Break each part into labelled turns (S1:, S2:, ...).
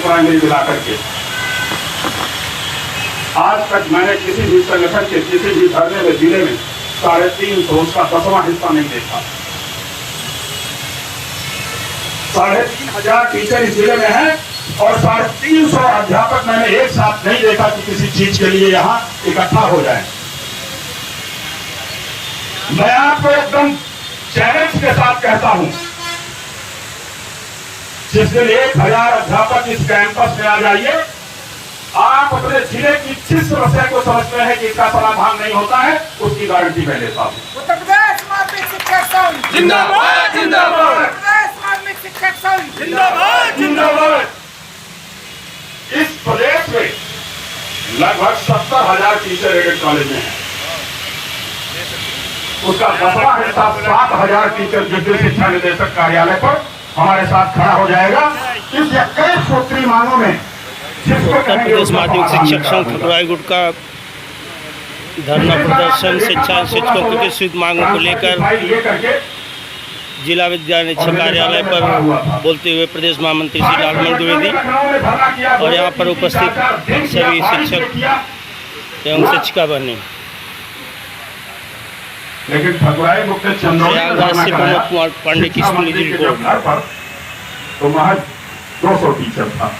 S1: Primary मिलाकर के। आज तक मैंने किसी भी संगठन के किसी भी धरने में जिले में 350 उसका 10वां हिस्सा नहीं देखा। 3,500 टीचर इस जिले में हैं और 350 अध्यापक मैंने एक साथ नहीं देखा कि किसी चीज के लिए यहाँ इकट्ठा हो जाए। मैं आपको एकदम चैलेंज के साथ कहता हूं, जिस दिन 1000 अध्यापक इस कैंपस में आ जाइए, आप अपने जिले की जिस समस्या को समझते हैं कि इसका समाधान नहीं होता है, उसकी गारंटी मैं लेता हूं।
S2: उत्तर प्रदेश माध्यमिक शिक्षक संघ
S3: जिंदाबाद जिंदाबाद।
S2: उत्तर प्रदेश माध्यमिक शिक्षक संघ
S3: जिंदाबाद जिंदाबाद।
S1: इस प्रदेश में लगभग 70,000 टीचर एडेड कॉलेज में हैं। उसका 10वां हिस्सा 7,000 टीचर जिस शिक्षा निदेशक कार्यालय पर हमारे साथ खड़ा हो जाएगा। इस 21 सूत्री मांगों में
S4: उत्तर प्रदेश माध्यमिक शिक्षक संघ ठकुराई गुट का धरना प्रदर्शन शिक्षकों की विस्तृत मांगों को लेकर जिला विद्यालय कार्यालय पर बोलते हुए प्रदेश महामंत्री श्री लालमन द्विवेदी और यहाँ पर उपस्थित सभी शिक्षक एवं शिक्षिका बने।
S1: लेकिन ठकुराई गुट के
S4: प्रयागराज से प्रमोद कुमार पांडे की स्कूली रिपोर्ट।
S1: तो महज 200 टीचर था,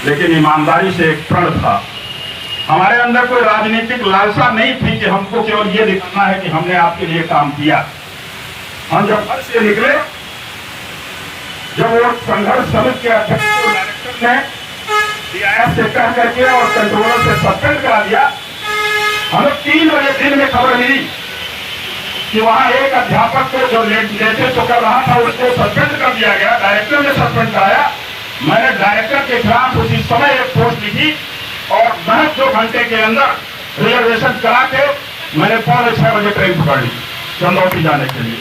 S1: लेकिन ईमानदारी से एक प्रण था। हमारे अंदर कोई राजनीतिक लालसा नहीं थी कि हमको केवल ये दिखाना है कि हमने आपके लिए काम किया। हम जब घर से निकले, जब वो संघर्ष समिति के अध्यक्ष को डायरेक्टर ने DIS से कह करके और कंट्रोलर से सस्पेंड करा दिया, हमें 3 बजे दिन में खबर मिली कि वहां एक अध्यापक को जो नेतृत्व कर रहा था उसको सस्पेंड कर दिया गया, डायरेक्टर ने सस्पेंड कराया। मैंने डायरेक्टर के खिलाफ उसी समय एक पोस्ट लिखी और महज 2 घंटे के अंदर रिजर्वेशन करा के मैंने 5:45 बजे ट्रेन पकड़ ली चंदौती जाने के लिए,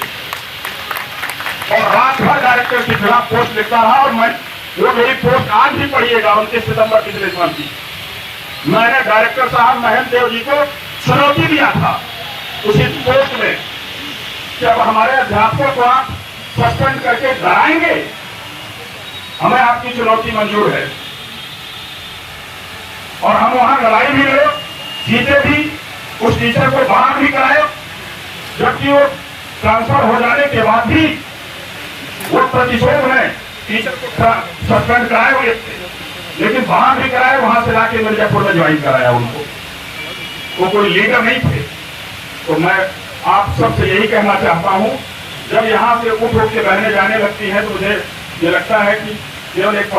S1: और रात भर डायरेक्टर के खिलाफ पोस्ट लिखता रहा। और मैं वो मेरी पोस्ट आज भी पढ़िएगा, 29 सितंबर पिछले साल की। मैंने डायरेक्टर साहब महेंद्र देव जी को चुनौती दिया था उसी पोस्ट में कि अब हमारे अध्यापकों को आप सस्पेंड करके डराएंगे, हमें आपकी चुनौती मंजूर है। और हम वहां लड़ाई भी लड़े, जीते भी, उस टीचर को बहाल भी कराए, जबकि वो ट्रांसफर हो जाने के बाद भी वो प्रतिशोध में टीचर को सस्पेंड कराए हुए, लेकिन बहाल भी कराए, वहां से लाके मिर्जापुर में ज्वाइन कराया उनको। वो कोई लीडर नहीं थे। तो मैं आप सबसे यही कहना चाहता हूं, जब यहां से उठ के बहने जाने लगती है तो मुझे ये लगता है कि केवल एक